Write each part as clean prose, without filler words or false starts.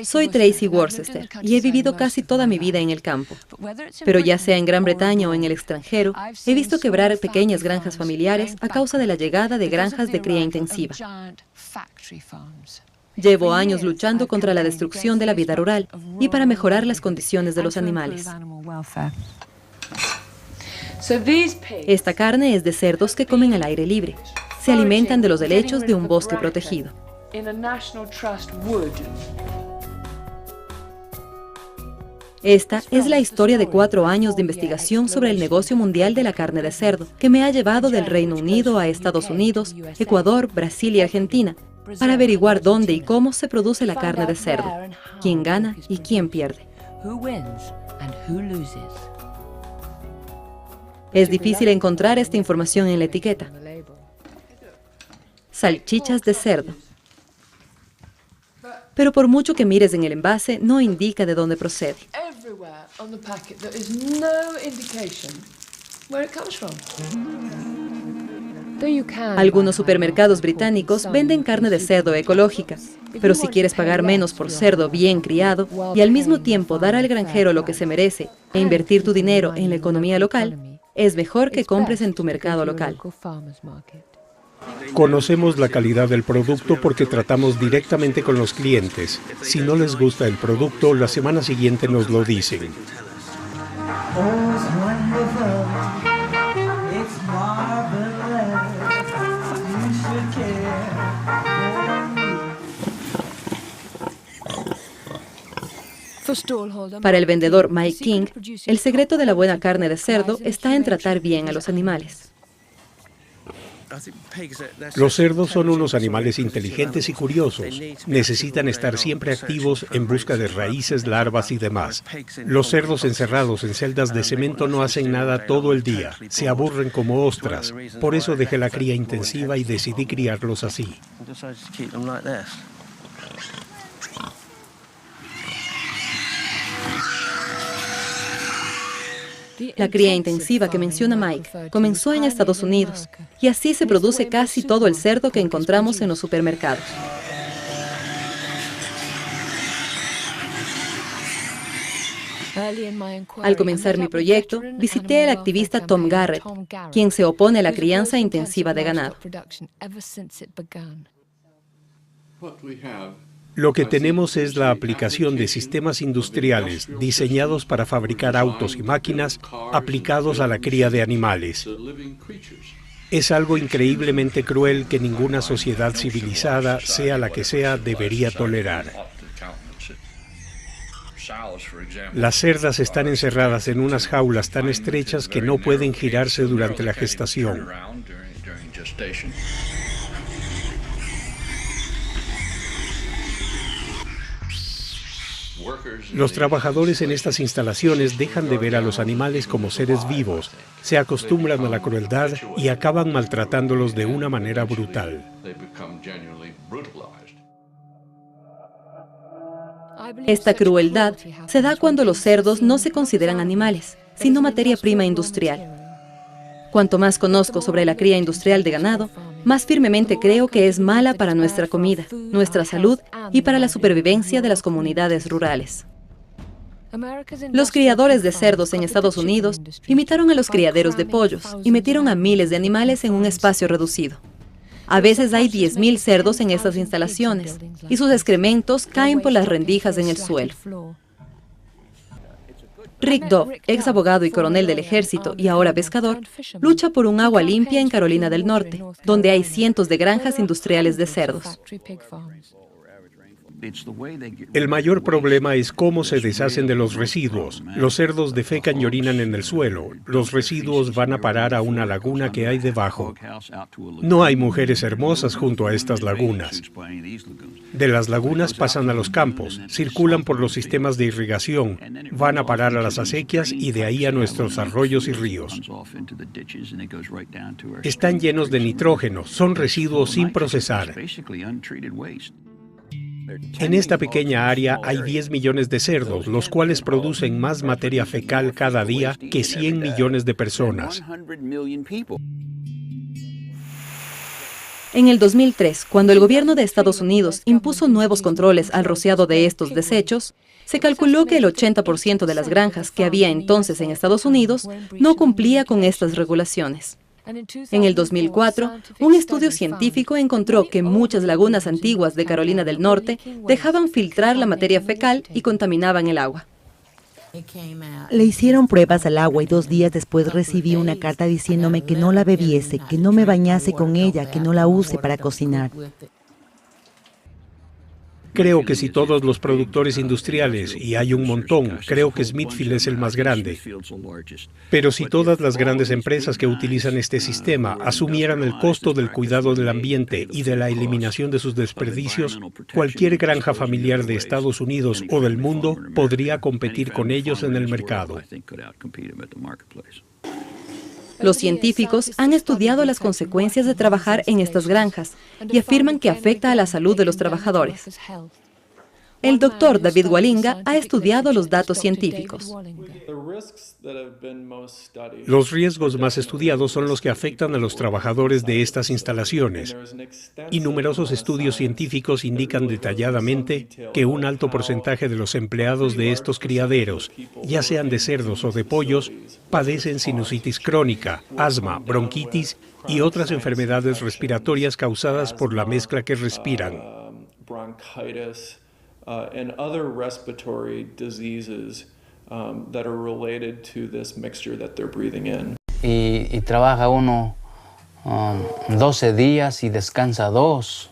Soy Tracy Worcester y he vivido casi toda mi vida en el campo. Pero ya sea en Gran Bretaña o en el extranjero, he visto quebrar pequeñas granjas familiares a causa de la llegada de granjas de cría intensiva. Llevo años luchando contra la destrucción de la vida rural y para mejorar las condiciones de los animales. Esta carne es de cerdos que comen al aire libre. Se alimentan de los helechos de un bosque protegido. Esta es la historia de 4 años de investigación sobre el negocio mundial de la carne de cerdo, que me ha llevado del Reino Unido a Estados Unidos, Ecuador, Brasil y Argentina, para averiguar dónde y cómo se produce la carne de cerdo, quién gana y quién pierde. Es difícil encontrar esta información en la etiqueta. Salchichas de cerdo. Pero por mucho que mires en el envase, no indica de dónde procede. Algunos supermercados británicos venden carne de cerdo ecológica, pero si quieres pagar menos por cerdo bien criado y al mismo tiempo dar al granjero lo que se merece e invertir tu dinero en la economía local, es mejor que compres en tu mercado local. Conocemos la calidad del producto porque tratamos directamente con los clientes. Si no les gusta el producto, la semana siguiente nos lo dicen. Para el vendedor Mike King, el secreto de la buena carne de cerdo está en tratar bien a los animales. Los cerdos son unos animales inteligentes y curiosos. Necesitan estar siempre activos en busca de raíces, larvas y demás. Los cerdos encerrados en celdas de cemento no hacen nada todo el día. Se aburren como ostras. Por eso dejé la cría intensiva y decidí criarlos así. La cría intensiva que menciona Mike comenzó en Estados Unidos y así se produce casi todo el cerdo que encontramos en los supermercados. Al comenzar mi proyecto, visité al activista Tom Garrett, quien se opone a la crianza intensiva de ganado. Lo que tenemos es la aplicación de sistemas industriales diseñados para fabricar autos y máquinas aplicados a la cría de animales. Es algo increíblemente cruel que ninguna sociedad civilizada, sea la que sea, debería tolerar. Las cerdas están encerradas en unas jaulas tan estrechas que no pueden girarse durante la gestación. Los trabajadores en estas instalaciones dejan de ver a los animales como seres vivos, se acostumbran a la crueldad y acaban maltratándolos de una manera brutal. Esta crueldad se da cuando los cerdos no se consideran animales, sino materia prima industrial. Cuanto más conozco sobre la cría industrial de ganado, más firmemente creo que es mala para nuestra comida, nuestra salud y para la supervivencia de las comunidades rurales. Los criadores de cerdos en Estados Unidos imitaron a los criaderos de pollos y metieron a miles de animales en un espacio reducido. A veces hay 10.000 cerdos en estas instalaciones y sus excrementos caen por las rendijas en el suelo. Rick Dove, ex abogado y coronel del ejército y ahora pescador, lucha por un agua limpia en Carolina del Norte, donde hay cientos de granjas industriales de cerdos. El mayor problema es cómo se deshacen de los residuos. Los cerdos defecan y orinan en el suelo. Los residuos van a parar a una laguna que hay debajo. No hay mujeres hermosas junto a estas lagunas. De las lagunas pasan a los campos, circulan por los sistemas de irrigación, van a parar a las acequias y de ahí a nuestros arroyos y ríos. Están llenos de nitrógeno, son residuos sin procesar. En esta pequeña área hay 10 millones de cerdos, los cuales producen más materia fecal cada día que 100 millones de personas. En el 2003, cuando el gobierno de Estados Unidos impuso nuevos controles al rociado de estos desechos, se calculó que el 80% de las granjas que había entonces en Estados Unidos no cumplía con estas regulaciones. En el 2004, un estudio científico encontró que muchas lagunas antiguas de Carolina del Norte dejaban filtrar la materia fecal y contaminaban el agua. Le hicieron pruebas al agua y 2 días después recibí una carta diciéndome que no la bebiese, que no me bañase con ella, que no la use para cocinar. Creo que si todos los productores industriales, y hay un montón, creo que Smithfield es el más grande, pero si todas las grandes empresas que utilizan este sistema asumieran el costo del cuidado del ambiente y de la eliminación de sus desperdicios, cualquier granja familiar de Estados Unidos o del mundo podría competir con ellos en el mercado. Los científicos han estudiado las consecuencias de trabajar en estas granjas y afirman que afecta a la salud de los trabajadores. El doctor David Wallinga ha estudiado los datos científicos. Los riesgos más estudiados son los que afectan a los trabajadores de estas instalaciones, y numerosos estudios científicos indican detalladamente que un alto porcentaje de los empleados de estos criaderos, ya sean de cerdos o de pollos, padecen sinusitis crónica, asma, bronquitis y otras enfermedades respiratorias causadas por la mezcla que respiran. And other respiratory diseases that are related to this mixture that they're breathing in. Y trabaja uno 12 días y descansa 2.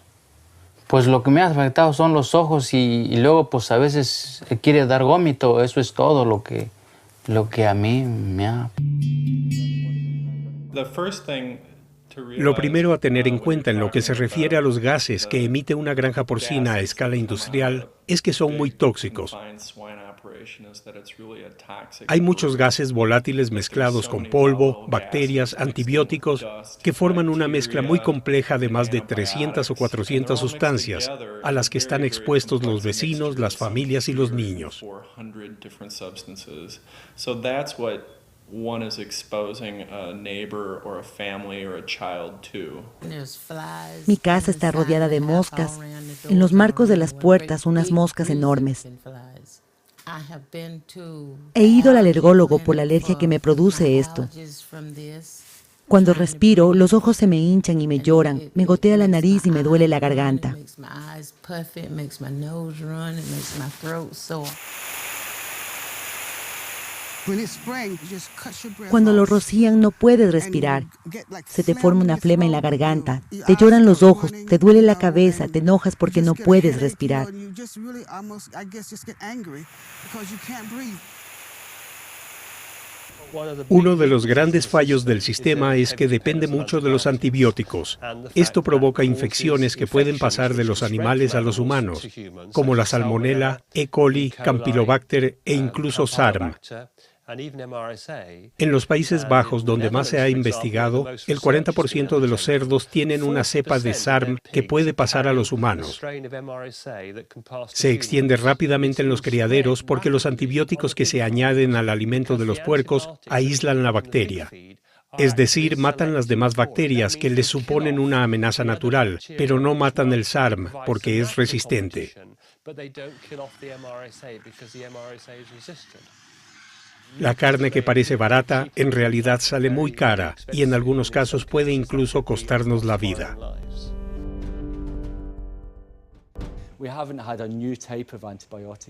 Pues lo que me ha afectado son los ojos y luego pues a veces quiere dar vómito. Eso es todo lo que a mí me ha... Lo primero a tener en cuenta en lo que se refiere a los gases que emite una granja porcina a escala industrial es que son muy tóxicos. Hay muchos gases volátiles mezclados con polvo, bacterias, antibióticos, que forman una mezcla muy compleja de más de 300 o 400 sustancias a las que están expuestos los vecinos, las familias y los niños. One is exposing a neighbor or a family or a child to. Mi casa está rodeada de moscas. En los marcos de las puertas, unas moscas enormes. He ido al alergólogo por la alergia que me produce esto. Cuando respiro, los ojos se me hinchan y me lloran, me gotea la nariz y me duele la garganta. Cuando lo rocían no puedes respirar. Se te forma una flema en la garganta, te lloran los ojos, te duele la cabeza, te enojas porque no puedes respirar. Uno de los grandes fallos del sistema es que depende mucho de los antibióticos. Esto provoca infecciones que pueden pasar de los animales a los humanos, como la Salmonella, E. coli, Campylobacter e incluso SARM. En los Países Bajos, donde más se ha investigado, el 40% de los cerdos tienen una cepa de SARM que puede pasar a los humanos. Se extiende rápidamente en los criaderos porque los antibióticos que se añaden al alimento de los puercos aíslan la bacteria. Es decir, matan las demás bacterias que les suponen una amenaza natural, pero no matan el SARM porque es resistente. La carne que parece barata, en realidad sale muy cara y en algunos casos puede incluso costarnos la vida.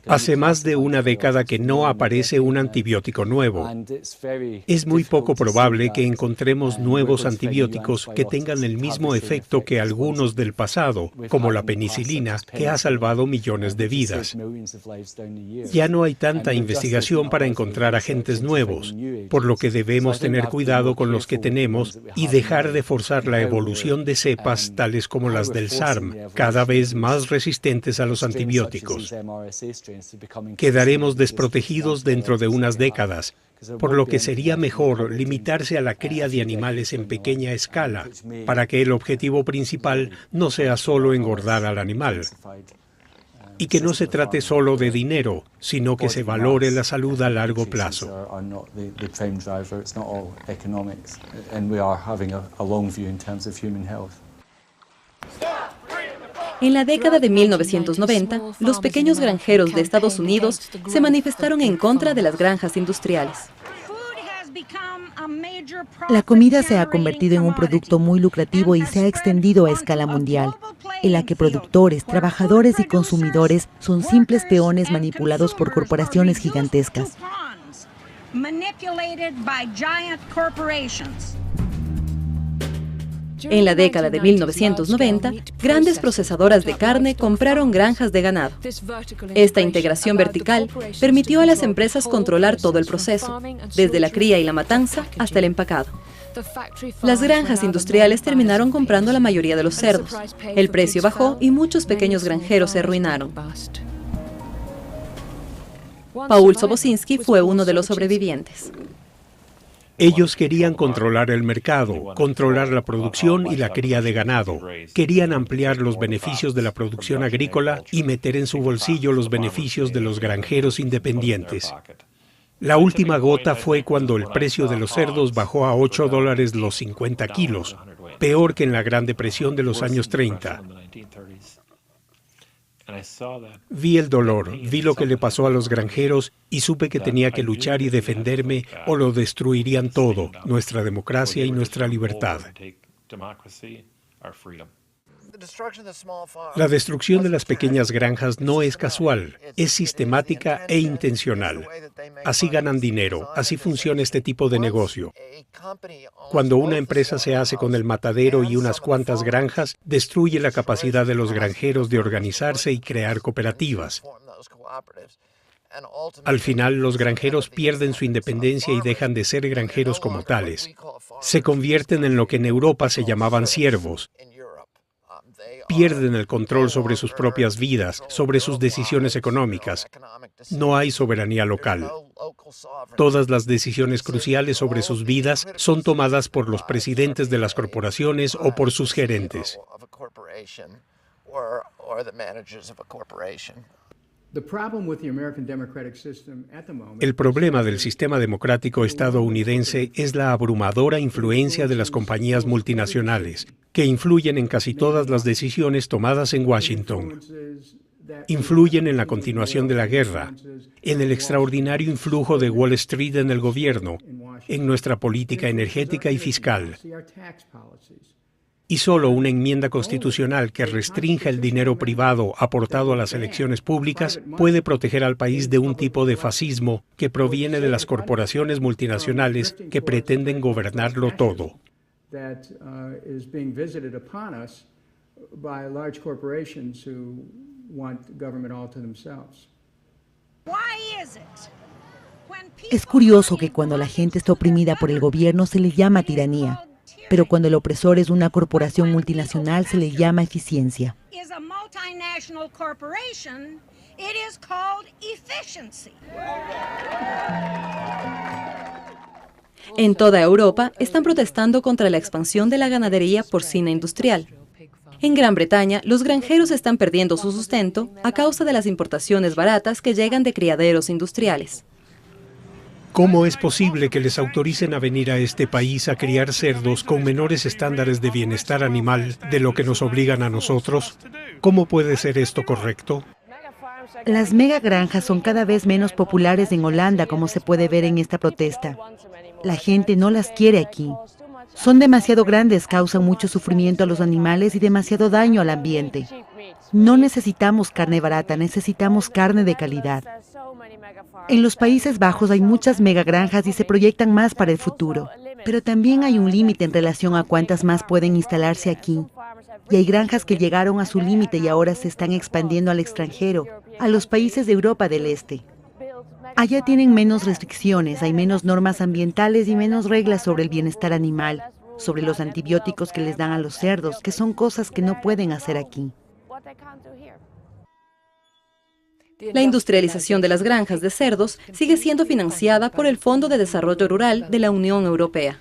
Hace más de una década que no aparece un antibiótico nuevo. Es muy poco probable que encontremos nuevos antibióticos que tengan el mismo efecto que algunos del pasado, como la penicilina, que ha salvado millones de vidas. Ya no hay tanta investigación para encontrar agentes nuevos, por lo que debemos tener cuidado con los que tenemos y dejar de forzar la evolución de cepas tales como las del SARM, cada vez más resistentes a los antibióticos. Quedaremos desprotegidos dentro de unas décadas, por lo que sería mejor limitarse a la cría de animales en pequeña escala, para que el objetivo principal no sea solo engordar al animal. Y que no se trate solo de dinero, sino que se valore la salud a largo plazo. En la década de 1990, los pequeños granjeros de Estados Unidos se manifestaron en contra de las granjas industriales. La comida se ha convertido en un producto muy lucrativo y se ha extendido a escala mundial, en la que productores, trabajadores y consumidores son simples peones manipulados por corporaciones gigantescas. En la década de 1990, grandes procesadoras de carne compraron granjas de ganado. Esta integración vertical permitió a las empresas controlar todo el proceso, desde la cría y la matanza hasta el empacado. Las granjas industriales terminaron comprando la mayoría de los cerdos. El precio bajó y muchos pequeños granjeros se arruinaron. Paul Sobocinski fue uno de los sobrevivientes. Ellos querían controlar el mercado, controlar la producción y la cría de ganado. Querían ampliar los beneficios de la producción agrícola y meter en su bolsillo los beneficios de los granjeros independientes. La última gota fue cuando el precio de los cerdos bajó a $8 los 50 kilos, peor que en la Gran Depresión de los años 30. Vi el dolor, vi lo que le pasó a los granjeros y supe que tenía que luchar y defenderme o lo destruirían todo, nuestra democracia y nuestra libertad. La destrucción de las pequeñas granjas no es casual, es sistemática e intencional. Así ganan dinero, así funciona este tipo de negocio. Cuando una empresa se hace con el matadero y unas cuantas granjas, destruye la capacidad de los granjeros de organizarse y crear cooperativas. Al final, los granjeros pierden su independencia y dejan de ser granjeros como tales. Se convierten en lo que en Europa se llamaban siervos. Pierden el control sobre sus propias vidas, sobre sus decisiones económicas. No hay soberanía local. Todas las decisiones cruciales sobre sus vidas son tomadas por los presidentes de las corporaciones o por sus gerentes. El problema del sistema democrático estadounidense es la abrumadora influencia de las compañías multinacionales, que influyen en casi todas las decisiones tomadas en Washington. Influyen en la continuación de la guerra, en el extraordinario influjo de Wall Street en el gobierno, en nuestra política energética y fiscal. Y solo una enmienda constitucional que restrinja el dinero privado aportado a las elecciones públicas puede proteger al país de un tipo de fascismo que proviene de las corporaciones multinacionales que pretenden gobernarlo todo. Es curioso que cuando la gente está oprimida por el gobierno se le llama tiranía, pero cuando el opresor es una corporación multinacional se le llama eficiencia. En toda Europa están protestando contra la expansión de la ganadería porcina industrial. En Gran Bretaña, los granjeros están perdiendo su sustento a causa de las importaciones baratas que llegan de criaderos industriales. ¿Cómo es posible que les autoricen a venir a este país a criar cerdos con menores estándares de bienestar animal de lo que nos obligan a nosotros? ¿Cómo puede ser esto correcto? Las megagranjas son cada vez menos populares en Holanda, como se puede ver en esta protesta. La gente no las quiere aquí. Son demasiado grandes, causan mucho sufrimiento a los animales y demasiado daño al ambiente. No necesitamos carne barata, necesitamos carne de calidad. En los Países Bajos hay muchas megagranjas y se proyectan más para el futuro, pero también hay un límite en relación a cuántas más pueden instalarse aquí. Y hay granjas que llegaron a su límite y ahora se están expandiendo al extranjero, a los países de Europa del Este. Allá tienen menos restricciones, hay menos normas ambientales y menos reglas sobre el bienestar animal, sobre los antibióticos que les dan a los cerdos, que son cosas que no pueden hacer aquí. La industrialización de las granjas de cerdos sigue siendo financiada por el Fondo de Desarrollo Rural de la Unión Europea.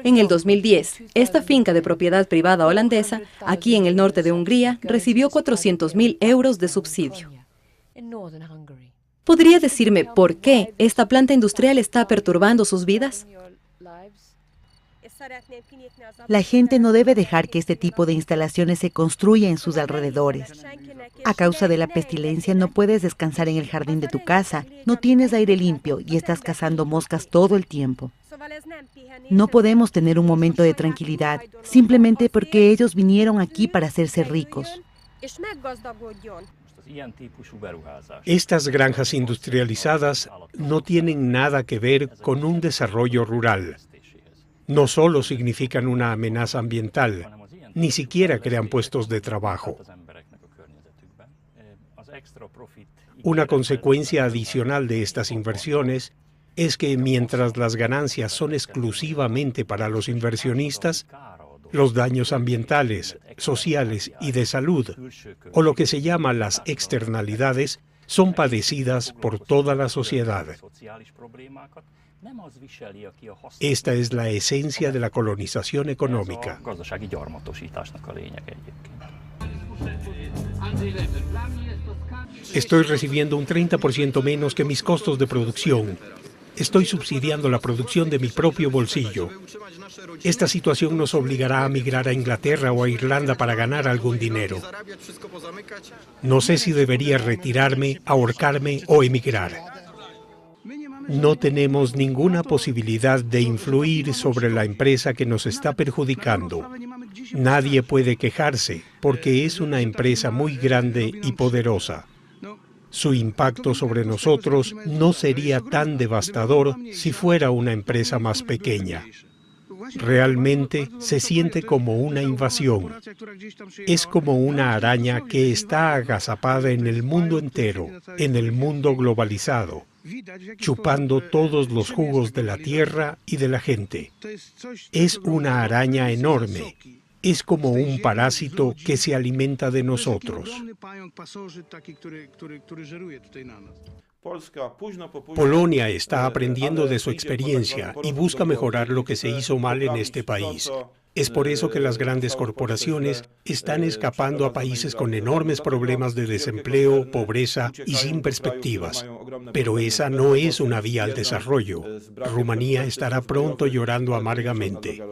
En el 2010, esta finca de propiedad privada holandesa, aquí en el norte de Hungría, recibió 400.000 euros de subsidio. ¿Podría decirme por qué esta planta industrial está perturbando sus vidas? La gente no debe dejar que este tipo de instalaciones se construya en sus alrededores. A causa de la pestilencia no puedes descansar en el jardín de tu casa, no tienes aire limpio y estás cazando moscas todo el tiempo. No podemos tener un momento de tranquilidad simplemente porque ellos vinieron aquí para hacerse ricos. Estas granjas industrializadas no tienen nada que ver con un desarrollo rural. No solo significan una amenaza ambiental, ni siquiera crean puestos de trabajo. Una consecuencia adicional de estas inversiones es que mientras las ganancias son exclusivamente para los inversionistas, los daños ambientales, sociales y de salud, o lo que se llama las externalidades, son padecidas por toda la sociedad. Esta es la esencia de la colonización económica. Estoy recibiendo un 30% menos que mis costos de producción. Estoy subsidiando la producción de mi propio bolsillo. Esta situación nos obligará a migrar a Inglaterra o a Irlanda para ganar algún dinero. No sé si debería retirarme, ahorcarme o emigrar. No tenemos ninguna posibilidad de influir sobre la empresa que nos está perjudicando. Nadie puede quejarse porque es una empresa muy grande y poderosa. Su impacto sobre nosotros no sería tan devastador si fuera una empresa más pequeña. Realmente se siente como una invasión. Es como una araña que está agazapada en el mundo entero, en el mundo globalizado, chupando todos los jugos de la tierra y de la gente. Es una araña enorme. Es como un parásito que se alimenta de nosotros. Polonia está aprendiendo de su experiencia y busca mejorar lo que se hizo mal en este país. Es por eso que las grandes corporaciones están escapando a países con enormes problemas de desempleo, pobreza y sin perspectivas. Pero esa no es una vía al desarrollo. Rumanía estará pronto llorando amargamente.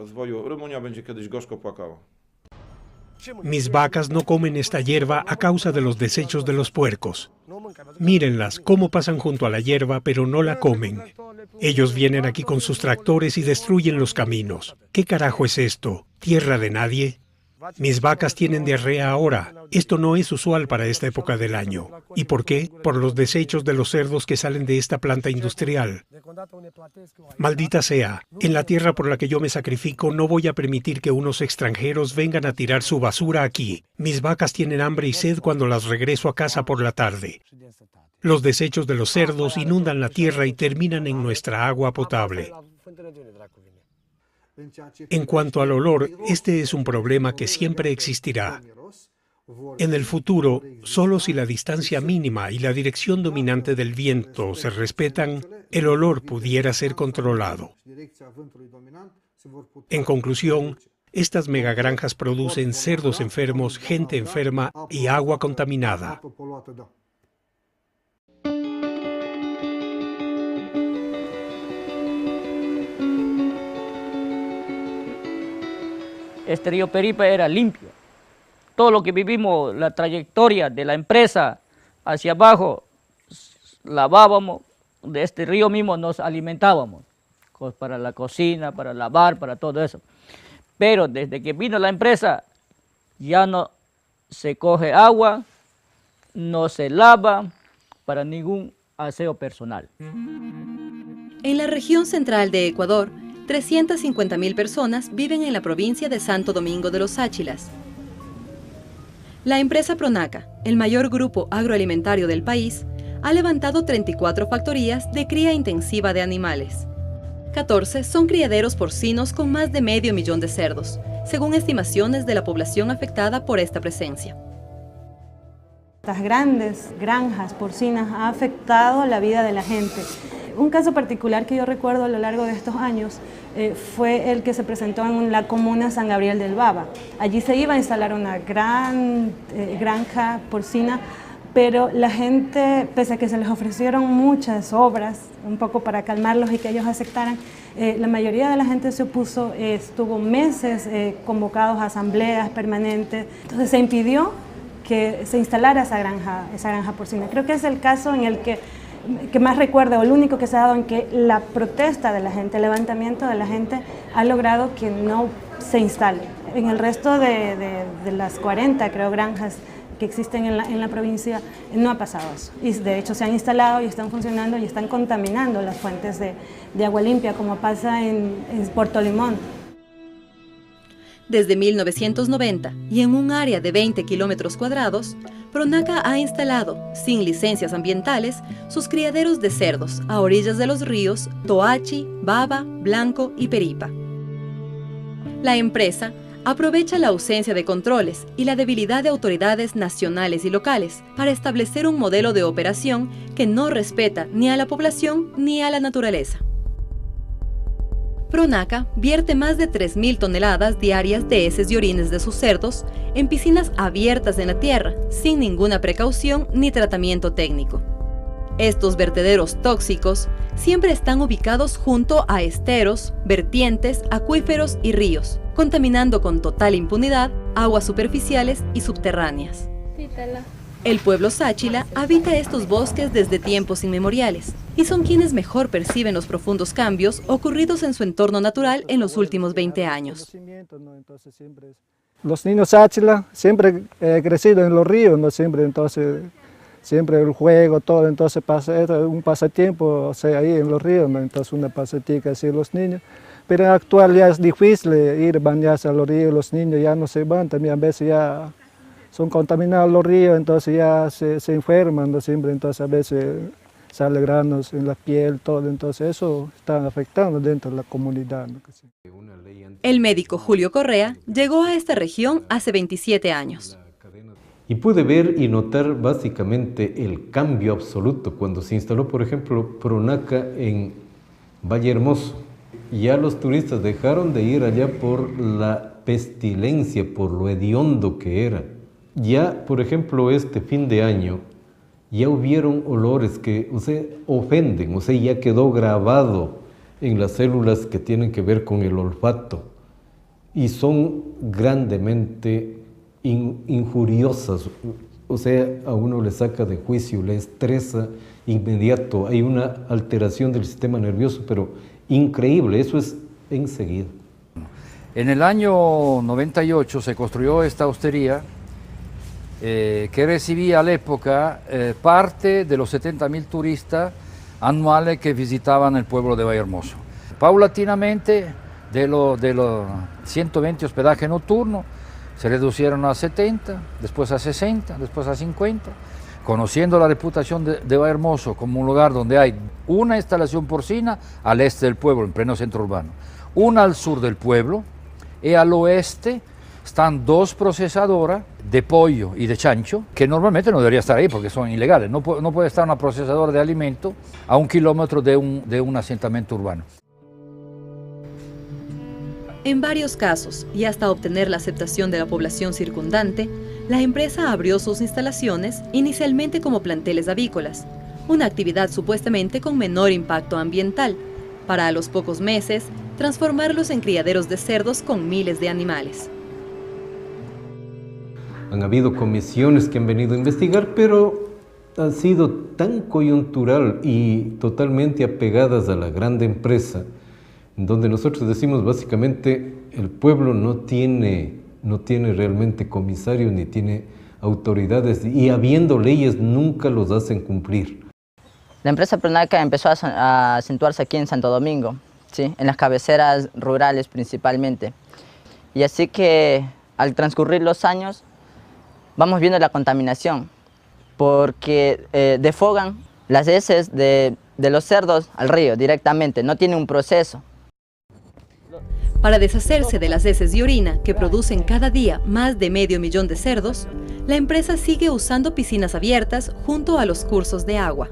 Mis vacas no comen esta hierba a causa de los desechos de los puercos. Mírenlas, cómo pasan junto a la hierba, pero no la comen. Ellos vienen aquí con sus tractores y destruyen los caminos. ¿Qué carajo es esto? ¿Tierra de nadie? Mis vacas tienen diarrea ahora. Esto no es usual para esta época del año. ¿Y por qué? Por los desechos de los cerdos que salen de esta planta industrial. Maldita sea, en la tierra por la que yo me sacrifico no voy a permitir que unos extranjeros vengan a tirar su basura aquí. Mis vacas tienen hambre y sed cuando las regreso a casa por la tarde. Los desechos de los cerdos inundan la tierra y terminan en nuestra agua potable. En cuanto al olor, este es un problema que siempre existirá. En el futuro, solo si la distancia mínima y la dirección dominante del viento se respetan, el olor pudiera ser controlado. En conclusión, estas megagranjas producen cerdos enfermos, gente enferma y agua contaminada. Este río Peripe era limpio. Todo lo que vivimos, la trayectoria de la empresa hacia abajo, lavábamos, de este río mismo nos alimentábamos, para la cocina, para lavar, para todo eso. Pero desde que vino la empresa, ya no se coge agua, no se lava para ningún aseo personal. En la región central de Ecuador, 350.000 personas viven en la provincia de Santo Domingo de los Áchilas. La empresa Pronaca, el mayor grupo agroalimentario del país, ha levantado 34 factorías de cría intensiva de animales. 14 son criaderos porcinos con más de 500.000 de cerdos, según estimaciones de la población afectada por esta presencia. Estas grandes granjas porcinas han afectado la vida de la gente. Un caso particular que yo recuerdo a lo largo de estos años fue el que se presentó en la comuna San Gabriel del Baba. Allí se iba a instalar una gran granja porcina pero la gente, pese a que se les ofrecieron muchas obras, un poco para calmarlos y que ellos aceptaran, la mayoría de la gente se opuso, estuvo meses convocados a asambleas permanentes, entonces se impidió que se instalara esa granja porcina. Creo que es el caso en el que más recuerdo, o el único que se ha dado en que la protesta de la gente, el levantamiento de la gente ha logrado que no se instale. En el resto de las 40, creo, granjas que existen en la provincia, no ha pasado eso. Y de hecho se han instalado y están funcionando y están contaminando las fuentes de agua limpia, como pasa en Puerto Limón. Desde 1990 y en un área de 20 kilómetros cuadrados, Pronaca ha instalado, sin licencias ambientales, sus criaderos de cerdos a orillas de los ríos Toachi, Baba, Blanco y Peripa. La empresa aprovecha la ausencia de controles y la debilidad de autoridades nacionales y locales para establecer un modelo de operación que no respeta ni a la población ni a la naturaleza. Pronaca vierte más de 3.000 toneladas diarias de heces y orines de sus cerdos en piscinas abiertas en la tierra, sin ninguna precaución ni tratamiento técnico. Estos vertederos tóxicos siempre están ubicados junto a esteros, vertientes, acuíferos y ríos, contaminando con total impunidad aguas superficiales y subterráneas. El pueblo Sáchila habita estos bosques desde tiempos inmemoriales y son quienes mejor perciben los profundos cambios ocurridos en su entorno natural en los últimos 20 años. Los niños Sáchila siempre he crecido en los ríos, ¿no? Siempre el juego, todo, entonces un pasatiempo, o sea, ahí en los ríos, ¿no? Entonces una pasatica así los niños. Pero en actual ya es difícil ir a bañarse a los ríos, los niños ya no se van, también a veces ya son contaminados los ríos, entonces ya se enferman, ¿no? Siempre, entonces a veces sale granos en la piel, todo, entonces eso está afectando dentro de la comunidad, ¿no? El médico Julio Correa llegó a esta región hace 27 años. Y pude ver y notar básicamente el cambio absoluto cuando se instaló, por ejemplo, Pronaca en Valle Hermoso. Ya los turistas dejaron de ir allá por la pestilencia, por lo hediondo que era. Ya, por ejemplo, este fin de año, ya hubieron olores que, ofenden, ya quedó grabado en las células que tienen que ver con el olfato y son grandemente injuriosas, a uno le saca de juicio, le estresa inmediato, hay una alteración del sistema nervioso, pero increíble, eso es enseguida. En el año 98 se construyó esta hostería que recibía a la época parte de los 70.000 turistas anuales que visitaban el pueblo de Valle Hermoso. Paulatinamente, de los 120 hospedajes nocturnos, se reducieron a 70, después a 60, después a 50, conociendo la reputación de Valle Hermoso como un lugar donde hay una instalación porcina al este del pueblo, en pleno centro urbano, una al sur del pueblo, y al oeste están dos procesadoras de pollo y de chancho, que normalmente no debería estar ahí porque son ilegales. No puede estar una procesadora de alimentos a 1 kilómetro de un asentamiento urbano. En varios casos, y hasta obtener la aceptación de la población circundante, la empresa abrió sus instalaciones inicialmente como planteles avícolas, una actividad supuestamente con menor impacto ambiental, para a los pocos meses transformarlos en criaderos de cerdos con miles de animales. Han habido comisiones que han venido a investigar, pero han sido tan coyuntural y totalmente apegadas a la grande empresa, donde nosotros decimos básicamente el pueblo no tiene realmente comisarios ni tiene autoridades, y habiendo leyes nunca los hacen cumplir. La empresa Pronaca empezó a acentuarse aquí en Santo Domingo, ¿sí? En las cabeceras rurales principalmente. Y así que al transcurrir los años vamos viendo la contaminación, porque defogan las heces de los cerdos al río directamente, no tiene un proceso. Para deshacerse de las heces y orina que producen cada día más de 500.000 de cerdos, la empresa sigue usando piscinas abiertas junto a los cursos de agua.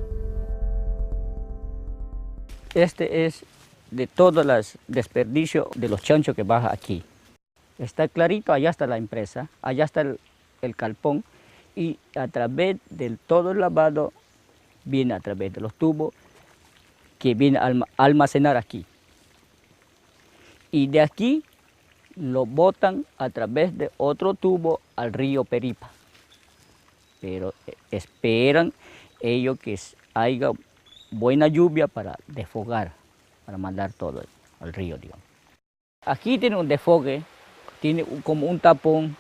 Este es de todos los desperdicios de los chanchos que baja aquí. Está clarito, allá está la empresa, allá está el calpón, y a través de todo el lavado viene a través de los tubos que viene a almacenar aquí. Y de aquí lo botan a través de otro tubo al río Peripa. Pero esperan ellos que haya buena lluvia para desfogar, para mandar todo al río, digamos. Aquí tiene un desfogue, tiene como un tapón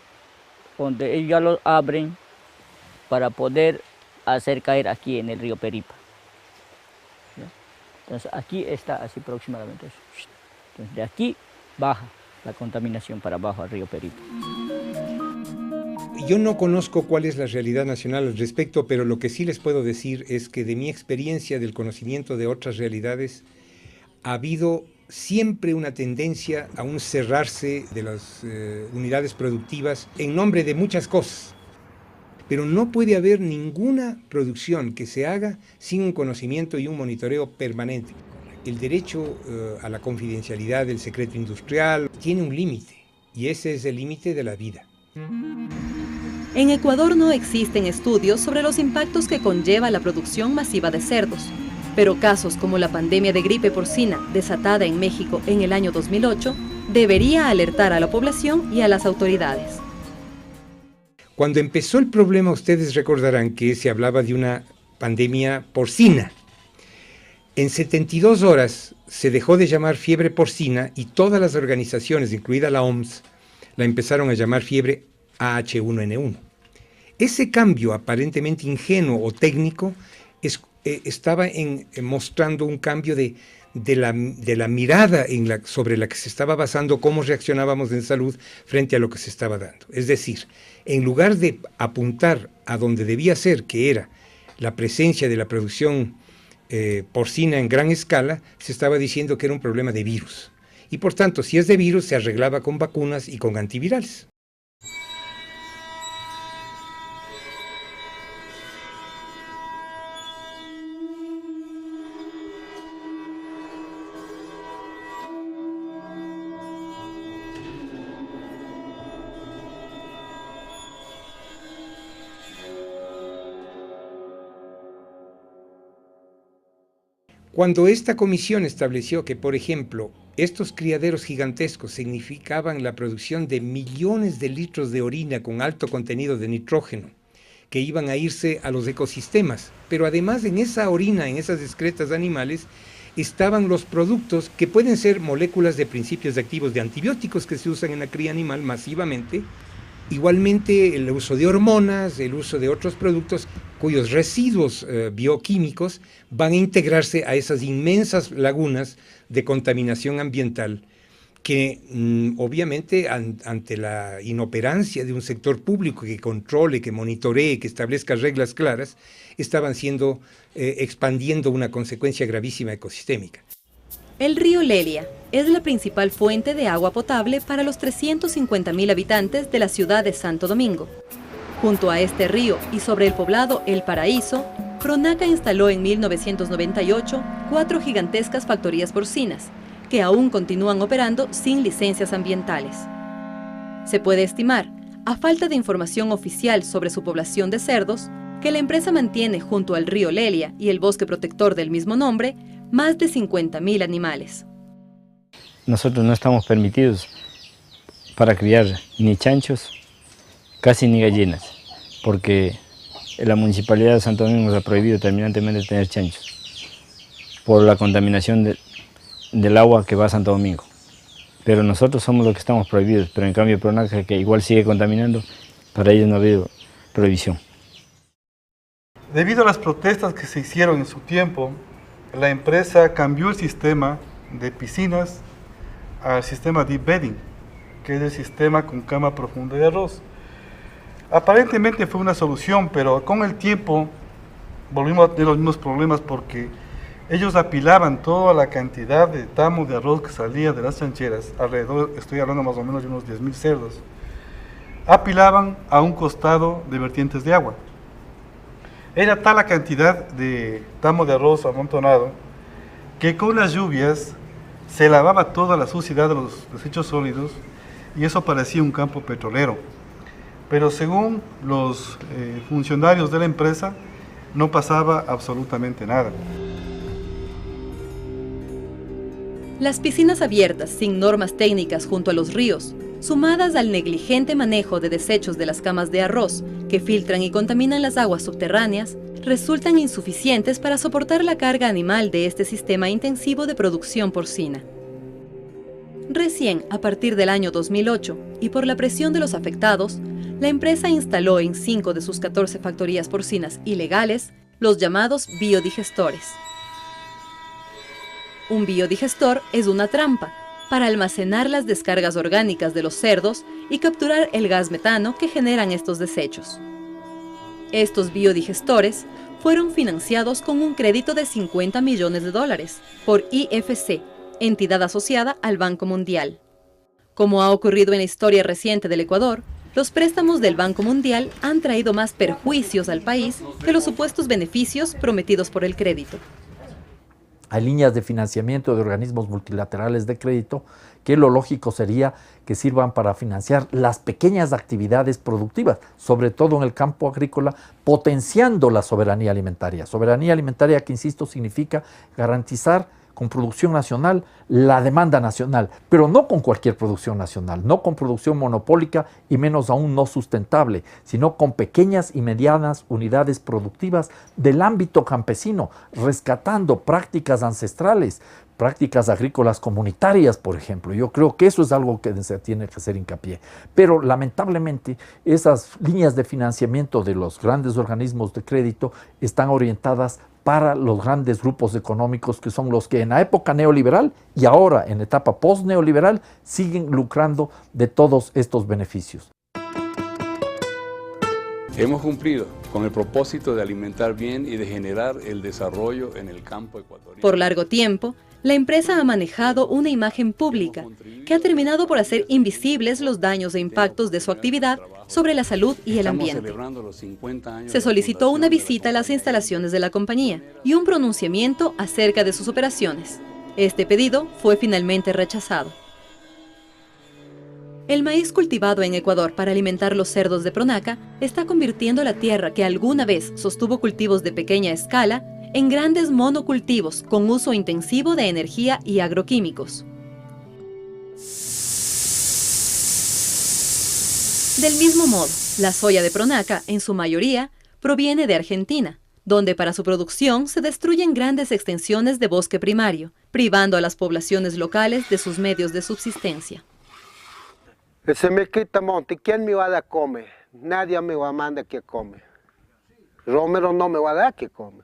donde ellos ya lo abren para poder hacer caer aquí en el río Peripa. ¿Ya? Entonces aquí está así aproximadamente. Entonces de aquí baja la contaminación para abajo al río Peripa. Yo no conozco cuál es la realidad nacional al respecto, pero lo que sí les puedo decir es que de mi experiencia, del conocimiento de otras realidades, ha habido siempre una tendencia a un cerrarse de las unidades productivas en nombre de muchas cosas. Pero no puede haber ninguna producción que se haga sin un conocimiento y un monitoreo permanente. El derecho a la confidencialidad del secreto industrial tiene un límite, y ese es el límite de la vida. En Ecuador no existen estudios sobre los impactos que conlleva la producción masiva de cerdos, pero casos como la pandemia de gripe porcina desatada en México en el año 2008 debería alertar a la población y a las autoridades. Cuando empezó el problema, ustedes recordarán que se hablaba de una pandemia porcina. En 72 horas se dejó de llamar fiebre porcina y todas las organizaciones, incluida la OMS, la empezaron a llamar fiebre AH1N1. Ese cambio aparentemente ingenuo o técnico estaba mostrando un cambio de la mirada sobre la que se estaba basando cómo reaccionábamos en salud frente a lo que se estaba dando. Es decir, en lugar de apuntar a donde debía ser, que era la presencia de la producción porcina en gran escala, se estaba diciendo que era un problema de virus. Y por tanto, si es de virus, se arreglaba con vacunas y con antivirales. Cuando esta comisión estableció que, por ejemplo, estos criaderos gigantescos significaban la producción de millones de litros de orina con alto contenido de nitrógeno, que iban a irse a los ecosistemas, pero además en esa orina, en esas excretas animales, estaban los productos que pueden ser moléculas de principios activos de antibióticos que se usan en la cría animal masivamente, igualmente el uso de hormonas, el uso de otros productos cuyos residuos bioquímicos van a integrarse a esas inmensas lagunas de contaminación ambiental que obviamente ante la inoperancia de un sector público que controle, que monitoree, que establezca reglas claras, estaban expandiendo una consecuencia gravísima ecosistémica. El río Lelia es la principal fuente de agua potable para los 350.000 habitantes de la ciudad de Santo Domingo. Junto a este río y sobre el poblado El Paraíso, Pronaca instaló en 1998 4 gigantescas factorías porcinas, que aún continúan operando sin licencias ambientales. Se puede estimar, a falta de información oficial sobre su población de cerdos, que la empresa mantiene junto al río Lelia y el bosque protector del mismo nombre, más de 50.000 animales. Nosotros no estamos permitidos para criar ni chanchos, casi ni gallinas, porque la Municipalidad de Santo Domingo nos ha prohibido terminantemente tener chanchos por la contaminación del agua que va a Santo Domingo. Pero nosotros somos los que estamos prohibidos, pero en cambio Pronaca, que igual sigue contaminando, para ellos no ha habido prohibición. Debido a las protestas que se hicieron en su tiempo, la empresa cambió el sistema de piscinas al sistema deep bedding, que es el sistema con cama profunda de arroz. Aparentemente fue una solución, pero con el tiempo volvimos a tener los mismos problemas porque ellos apilaban toda la cantidad de tamo de arroz que salía de las chancheras, alrededor, estoy hablando más o menos de unos 10.000 cerdos, apilaban a un costado de vertientes de agua. Era tal la cantidad de tamo de arroz amontonado que con las lluvias se lavaba toda la suciedad de los desechos sólidos y eso parecía un campo petrolero. Pero según los funcionarios de la empresa, no pasaba absolutamente nada. Las piscinas abiertas sin normas técnicas junto a los ríos, sumadas al negligente manejo de desechos de las camas de arroz que filtran y contaminan las aguas subterráneas, resultan insuficientes para soportar la carga animal de este sistema intensivo de producción porcina. Recién, a partir del año 2008, y por la presión de los afectados, la empresa instaló en 5 de sus 14 factorías porcinas ilegales los llamados biodigestores. Un biodigestor es una trampa para almacenar las descargas orgánicas de los cerdos y capturar el gas metano que generan estos desechos. Estos biodigestores fueron financiados con un crédito de $50 millones por IFC, entidad asociada al Banco Mundial. Como ha ocurrido en la historia reciente del Ecuador, los préstamos del Banco Mundial han traído más perjuicios al país que los supuestos beneficios prometidos por el crédito. Hay líneas de financiamiento de organismos multilaterales de crédito que lo lógico sería que sirvan para financiar las pequeñas actividades productivas, sobre todo en el campo agrícola, potenciando la soberanía alimentaria. Soberanía alimentaria que, insisto, significa garantizar con producción nacional la demanda nacional, pero no con cualquier producción nacional, no con producción monopólica y menos aún no sustentable, sino con pequeñas y medianas unidades productivas del ámbito campesino, rescatando prácticas ancestrales, prácticas agrícolas comunitarias, por ejemplo. Yo creo que eso es algo que se tiene que hacer hincapié. Pero lamentablemente esas líneas de financiamiento de los grandes organismos de crédito están orientadas para los grandes grupos económicos que son los que en la época neoliberal y ahora en etapa post-neoliberal siguen lucrando de todos estos beneficios. Hemos cumplido con el propósito de alimentar bien y de generar el desarrollo en el campo ecuatoriano. Por largo tiempo, la empresa ha manejado una imagen pública que ha terminado por hacer invisibles los daños e impactos de su actividad sobre la salud y el ambiente. Se solicitó una visita a las instalaciones de la compañía y un pronunciamiento acerca de sus operaciones. Este pedido fue finalmente rechazado. El maíz cultivado en Ecuador para alimentar los cerdos de Pronaca está convirtiendo la tierra que alguna vez sostuvo cultivos de pequeña escala en grandes monocultivos con uso intensivo de energía y agroquímicos. Del mismo modo, la soya de Pronaca, en su mayoría, proviene de Argentina, donde para su producción se destruyen grandes extensiones de bosque primario, privando a las poblaciones locales de sus medios de subsistencia. Se me quita monte, ¿quién me va a dar comer? Nadie me va a mandar que come. Romero no me va a dar que come.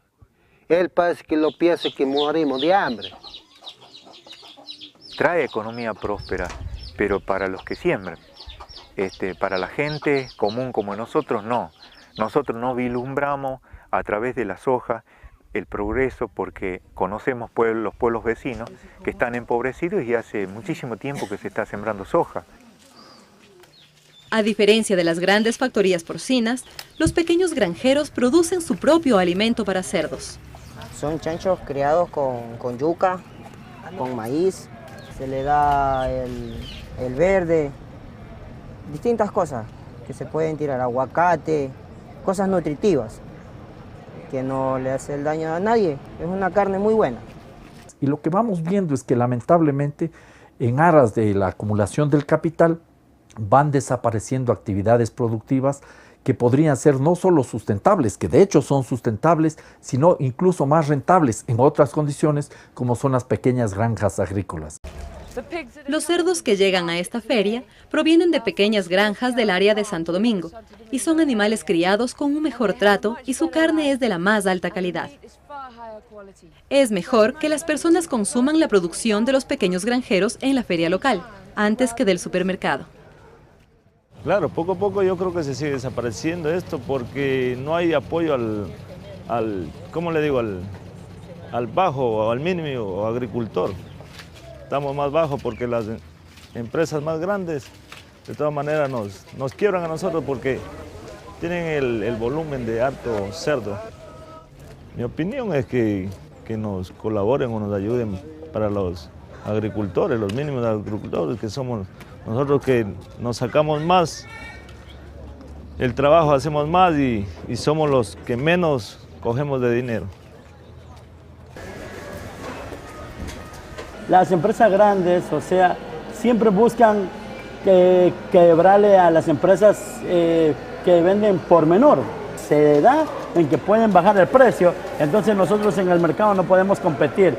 Él parece que lo piensa que morimos de hambre. Trae economía próspera, pero para los que siembran. Para la gente común como nosotros, no. Nosotros no vislumbramos a través de la soja el progreso porque conocemos los pueblos vecinos que están empobrecidos y hace muchísimo tiempo que se está sembrando soja. A diferencia de las grandes factorías porcinas, los pequeños granjeros producen su propio alimento para cerdos. Son chanchos criados con yuca, con maíz, se le da el verde, distintas cosas que se pueden tirar, aguacate, cosas nutritivas, que no le hace el daño a nadie, es una carne muy buena. Y lo que vamos viendo es que lamentablemente en aras de la acumulación del capital van desapareciendo actividades productivas que podrían ser no solo sustentables, que de hecho son sustentables, sino incluso más rentables en otras condiciones, como son las pequeñas granjas agrícolas. Los cerdos que llegan a esta feria provienen de pequeñas granjas del área de Santo Domingo y son animales criados con un mejor trato y su carne es de la más alta calidad. Es mejor que las personas consuman la producción de los pequeños granjeros en la feria local, antes que del supermercado. Claro, poco a poco yo creo que se sigue desapareciendo esto porque no hay apoyo al bajo o al mínimo agricultor. Estamos más bajos porque las empresas más grandes de todas maneras nos quiebran a nosotros porque tienen el volumen de harto cerdo. Mi opinión es que nos colaboren o nos ayuden para los agricultores, los mínimos agricultores que somos nosotros, que nos sacamos más el trabajo hacemos más y somos los que menos cogemos de dinero. Las empresas grandes, o sea, siempre buscan quebrarle a las empresas que venden por menor. Se da en que pueden bajar el precio, entonces nosotros en el mercado no podemos competir.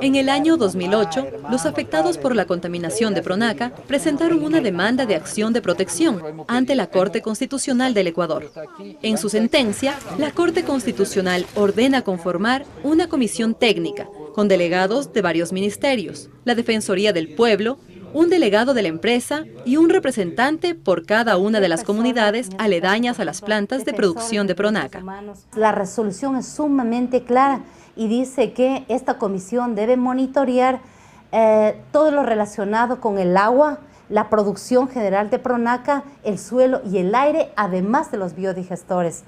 En el año 2008, los afectados por la contaminación de Pronaca presentaron una demanda de acción de protección ante la Corte Constitucional del Ecuador. En su sentencia, la Corte Constitucional ordena conformar una comisión técnica con delegados de varios ministerios, la Defensoría del Pueblo, un delegado de la empresa y un representante por cada una de las comunidades aledañas a las plantas de producción de Pronaca. La resolución es sumamente clara y dice que esta comisión debe monitorear todo lo relacionado con el agua, la producción general de Pronaca, el suelo y el aire, además de los biodigestores.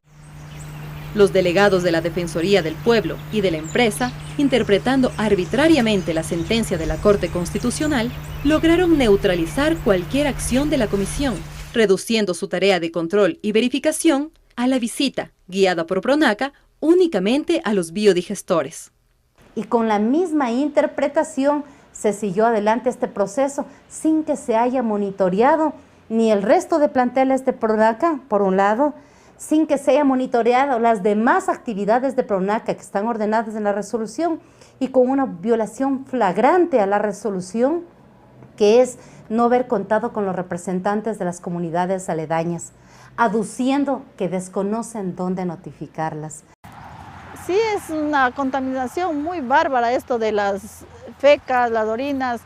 Los delegados de la Defensoría del Pueblo y de la empresa, interpretando arbitrariamente la sentencia de la Corte Constitucional, lograron neutralizar cualquier acción de la comisión, reduciendo su tarea de control y verificación a la visita, guiada por Pronaca, únicamente a los biodigestores. Y con la misma interpretación se siguió adelante este proceso sin que se haya monitoreado ni el resto de planteles de Pronaca, por un lado, sin que se haya monitoreado las demás actividades de Pronaca que están ordenadas en la resolución y con una violación flagrante a la resolución, que es no haber contado con los representantes de las comunidades aledañas, aduciendo que desconocen dónde notificarlas. Sí, es una contaminación muy bárbara esto de las fecas, las orinas.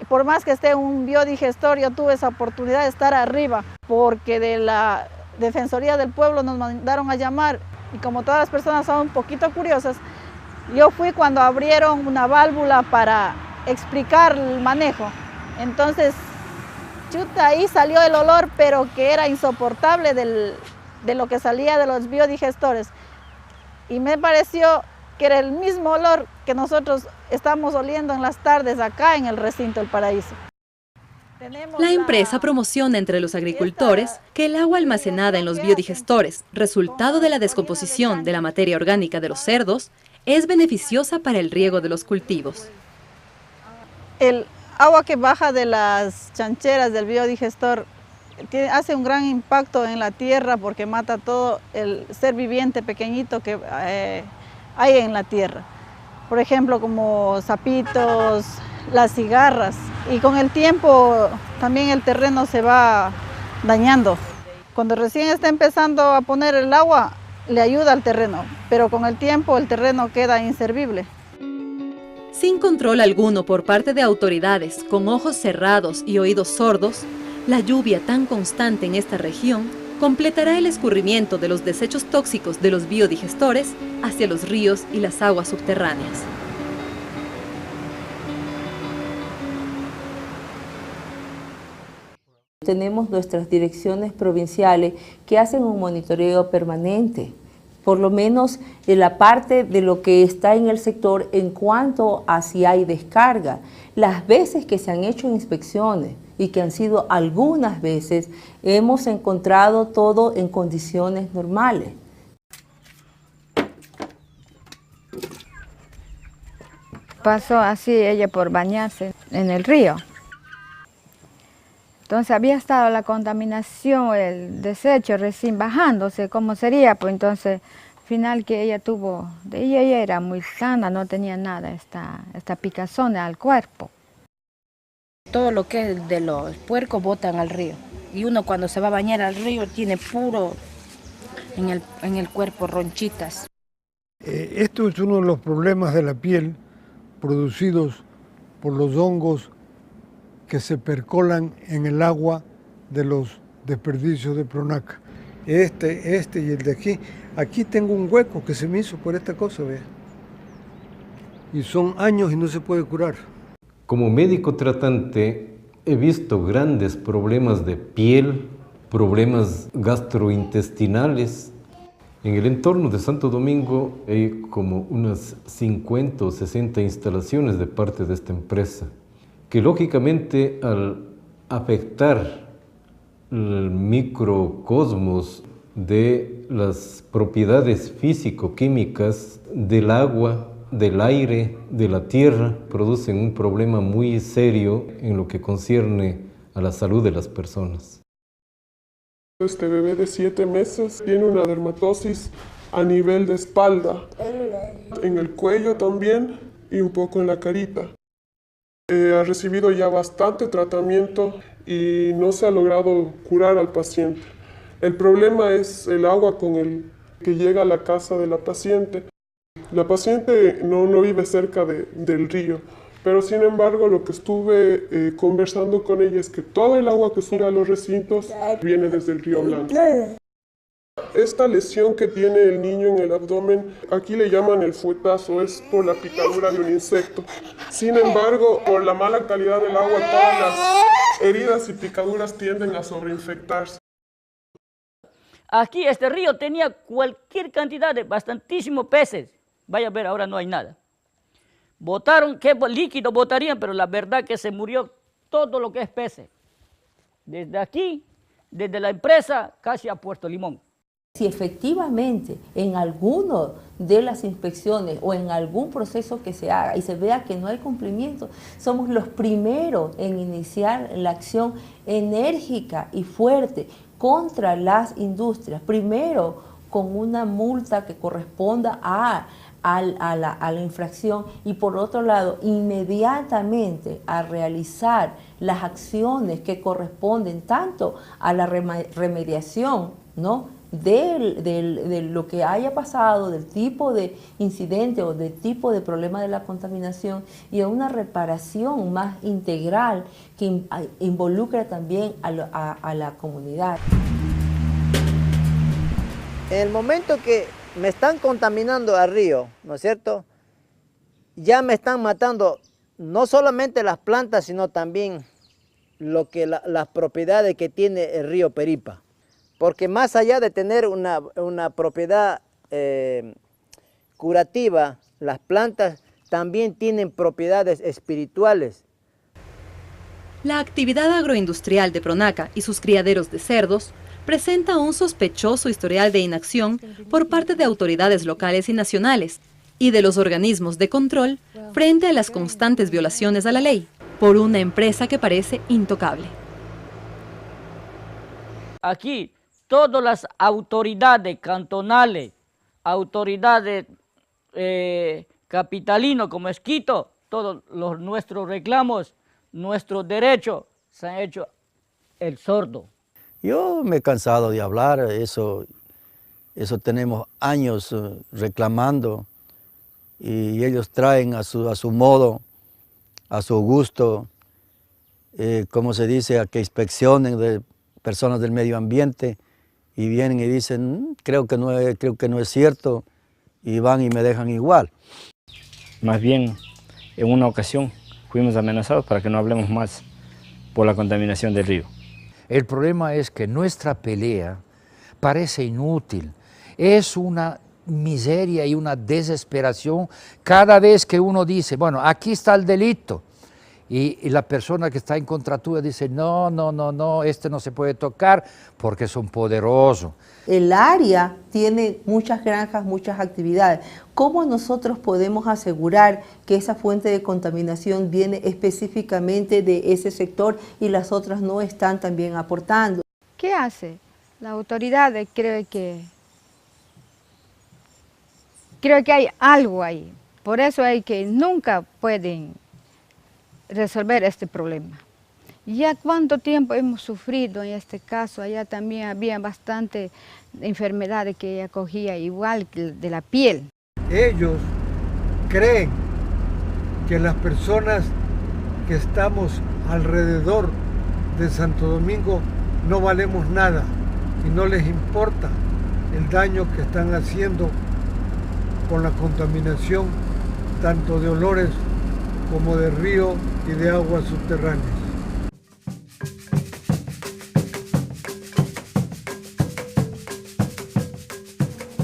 Por más que esté un biodigestor, yo tuve esa oportunidad de estar arriba, porque de la Defensoría del Pueblo nos mandaron a llamar y como todas las personas son un poquito curiosas, yo fui cuando abrieron una válvula para explicar el manejo. Entonces, chuta, ahí salió el olor, pero que era insoportable de lo que salía de los biodigestores. Y me pareció que era el mismo olor que nosotros estamos oliendo en las tardes acá en el recinto del Paraíso. La empresa promociona entre los agricultores que el agua almacenada en los biodigestores, resultado de la descomposición de la materia orgánica de los cerdos, es beneficiosa para el riego de los cultivos. El agua que baja de las chancheras del biodigestor hace un gran impacto en la tierra porque mata todo el ser viviente pequeñito que hay en la tierra. Por ejemplo, como sapitos, las cigarras, y con el tiempo también el terreno se va dañando. Cuando recién está empezando a poner el agua, le ayuda al terreno, pero con el tiempo el terreno queda inservible. Sin control alguno por parte de autoridades, con ojos cerrados y oídos sordos, la lluvia tan constante en esta región completará el escurrimiento de los desechos tóxicos de los biodigestores hacia los ríos y las aguas subterráneas. Tenemos nuestras direcciones provinciales que hacen un monitoreo permanente, por lo menos en la parte de lo que está en el sector en cuanto a si hay descarga. Las veces que se han hecho inspecciones y que han sido algunas veces, hemos encontrado todo en condiciones normales. Pasó así ella por bañarse en el río. Entonces había estado la contaminación, el desecho recién bajándose, ¿cómo sería? Pues entonces, al final que ella tuvo, ella era muy sana, no tenía nada, esta picazón al cuerpo. Todo lo que es de los puercos botan al río. Y uno cuando se va a bañar al río tiene puro en el cuerpo ronchitas. Esto es uno de los problemas de la piel producidos por los hongos que se percolan en el agua de los desperdicios de Pronaca. Este y el de aquí. Aquí tengo un hueco que se me hizo por esta cosa, vea. Y son años y no se puede curar. Como médico tratante he visto grandes problemas de piel, problemas gastrointestinales. En el entorno de Santo Domingo hay como unas 50 o 60 instalaciones de parte de esta empresa, que lógicamente al afectar el microcosmos de las propiedades físico-químicas del agua, del aire, de la tierra, producen un problema muy serio en lo que concierne a la salud de las personas. Este bebé de 7 meses tiene una dermatosis a nivel de espalda, en el cuello también y un poco en la carita. Ha recibido ya bastante tratamiento y no se ha logrado curar al paciente. El problema es el agua con el que llega a la casa de la paciente. La paciente no vive cerca del río, pero sin embargo lo que estuve conversando con ella es que todo el agua que sube a los recintos viene desde el río Blanco. Esta lesión que tiene el niño en el abdomen, aquí le llaman el fuetazo, es por la picadura de un insecto. Sin embargo, por la mala calidad del agua, todas las heridas y picaduras tienden a sobreinfectarse. Aquí este río tenía cualquier cantidad de bastantísimos peces. Vaya a ver, ahora no hay nada. Botaron, qué líquido botarían, pero la verdad que se murió todo lo que es peces. Desde aquí, desde la empresa, casi a Puerto Limón. Si efectivamente en alguno de las inspecciones o en algún proceso que se haga y se vea que no hay cumplimiento, somos los primeros en iniciar la acción enérgica y fuerte contra las industrias. Primero con una multa que corresponda a la infracción y por otro lado inmediatamente a realizar las acciones que corresponden tanto a la remediación, ¿no?, de lo que haya pasado, del tipo de incidente o del tipo de problema de la contaminación y a una reparación más integral que involucra también a la comunidad. En el momento que me están contaminando al río, ¿no es cierto?, ya me están matando no solamente las plantas, sino también las propiedades que tiene el río Peripa. Porque más allá de tener una propiedad curativa, las plantas también tienen propiedades espirituales. La actividad agroindustrial de Pronaca y sus criaderos de cerdos presenta un sospechoso historial de inacción por parte de autoridades locales y nacionales y de los organismos de control frente a las constantes violaciones a la ley por una empresa que parece intocable. Aquí todas las autoridades cantonales, autoridades capitalinos como Esquito, todos nuestros reclamos, nuestros derechos se han hecho el sordo. Yo me he cansado de hablar, eso tenemos años reclamando y ellos traen a su modo, a su gusto, como se dice, a que inspeccionen de personas del medio ambiente y vienen y dicen, creo que no es cierto, y van y me dejan igual. Más bien, en una ocasión fuimos amenazados para que no hablemos más por la contaminación del río. El problema es que nuestra pelea parece inútil, es una miseria y una desesperación cada vez que uno dice, bueno, aquí está el delito, y la persona que está en contra tuya dice, no, este no se puede tocar porque son poderosos. El área tiene muchas granjas, muchas actividades. ¿Cómo nosotros podemos asegurar que esa fuente de contaminación viene específicamente de ese sector y las otras no están también aportando? ¿Qué hace? La autoridad creo que hay algo ahí. Por eso hay que nunca pueden resolver este problema. Ya cuánto tiempo hemos sufrido en este caso, allá también había bastante enfermedades que ella cogía igual que de la piel. Ellos creen que las personas que estamos alrededor de Santo Domingo no valemos nada y no les importa el daño que están haciendo con la contaminación tanto de olores como de río y de aguas subterráneas.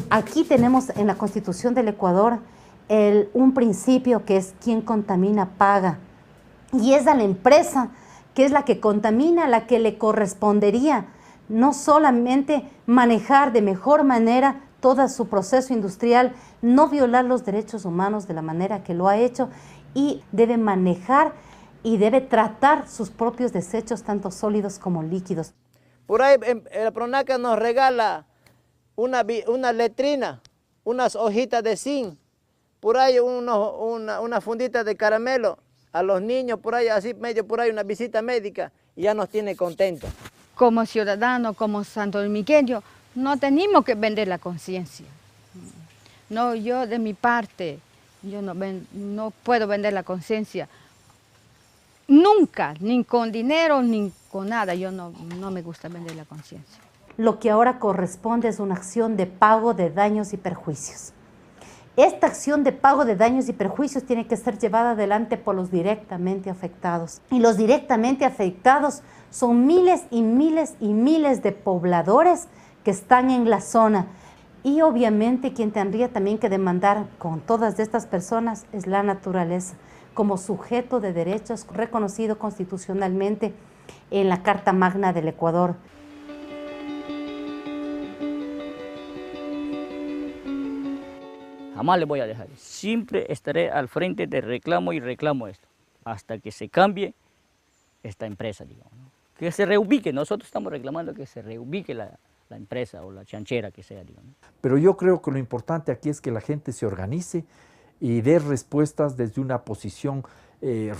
Aquí tenemos en la Constitución del Ecuador un principio que es quien contamina paga. Y es a la empresa que es la que contamina, la que le correspondería no solamente manejar de mejor manera todo su proceso industrial, no violar los derechos humanos de la manera que lo ha hecho, y debe manejar y debe tratar sus propios desechos, tanto sólidos como líquidos. Por ahí la Pronaca nos regala una letrina, unas hojitas de zinc, por ahí una fundita de caramelo a los niños, por ahí así medio por ahí una visita médica, y ya nos tiene contentos. Como ciudadano, como santodomingueño, no tenemos que vender la conciencia. No, yo de mi parte, yo no puedo vender la conciencia. Nunca, ni con dinero, ni con nada. Yo no me gusta vender la conciencia. Lo que ahora corresponde es una acción de pago de daños y perjuicios. Esta acción de pago de daños y perjuicios tiene que ser llevada adelante por los directamente afectados. Y los directamente afectados son miles y miles y miles de pobladores que están en la zona. Y obviamente quien tendría también que demandar con todas estas personas es la naturaleza, como sujeto de derechos reconocido constitucionalmente en la Carta Magna del Ecuador. Jamás le voy a dejar. Siempre estaré al frente de reclamo y reclamo esto, hasta que se cambie esta empresa, digamos, ¿no? Que se reubique. Nosotros estamos reclamando que se reubique la empresa o la chanchera que sea, digamos. Pero yo creo que lo importante aquí es que la gente se organice y dé respuestas desde una posición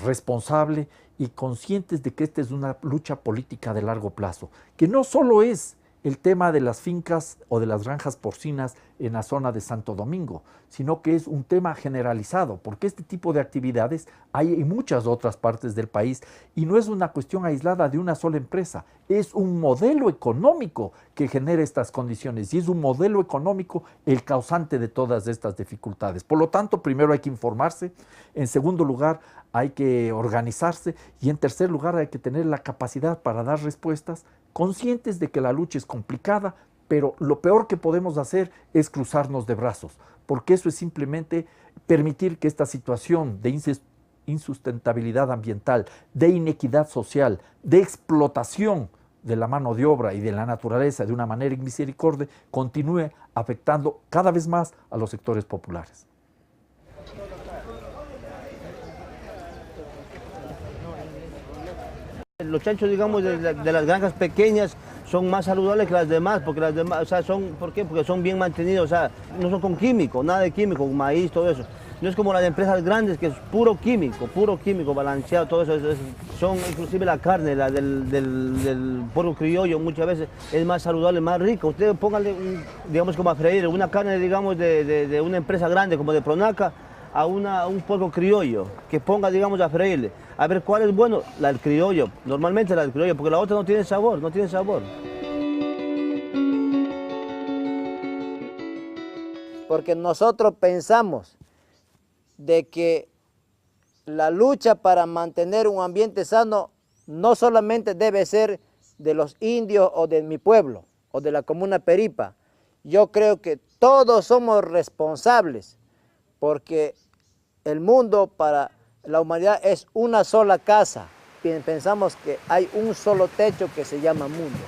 responsable y conscientes de que esta es una lucha política de largo plazo, que no solo es el tema de las fincas o de las granjas porcinas en la zona de Santo Domingo, sino que es un tema generalizado, porque este tipo de actividades hay en muchas otras partes del país y no es una cuestión aislada de una sola empresa, es un modelo económico que genera estas condiciones y es un modelo económico el causante de todas estas dificultades. Por lo tanto, primero hay que informarse, en segundo lugar hay que organizarse y en tercer lugar hay que tener la capacidad para dar respuestas, conscientes de que la lucha es complicada, pero lo peor que podemos hacer es cruzarnos de brazos, porque eso es simplemente permitir que esta situación de insustentabilidad ambiental, de inequidad social, de explotación de la mano de obra y de la naturaleza de una manera inmisericordia, continúe afectando cada vez más a los sectores populares. Los chanchos, digamos, de las granjas pequeñas son más saludables que las demás, porque las demás, o sea, ¿por qué? Porque son bien mantenidos, o sea, no son con químico, nada de químico, maíz, todo eso. No es como las empresas grandes que es puro químico, balanceado, todo eso. Son inclusive la carne, la del puerco criollo, muchas veces es más saludable, más rica. Ustedes pónganle, digamos, como a freír una carne, digamos, de una empresa grande como de Pronaca, a un puerco criollo, que ponga, digamos, a freírle. A ver cuál es bueno, la del criollo, normalmente la del criollo, porque la otra no tiene sabor, Porque nosotros pensamos de que la lucha para mantener un ambiente sano no solamente debe ser de los indios o de mi pueblo o de la comuna Peripa. Yo creo que todos somos responsables porque el mundo para la humanidad es una sola casa. Pensamos que hay un solo techo que se llama mundo.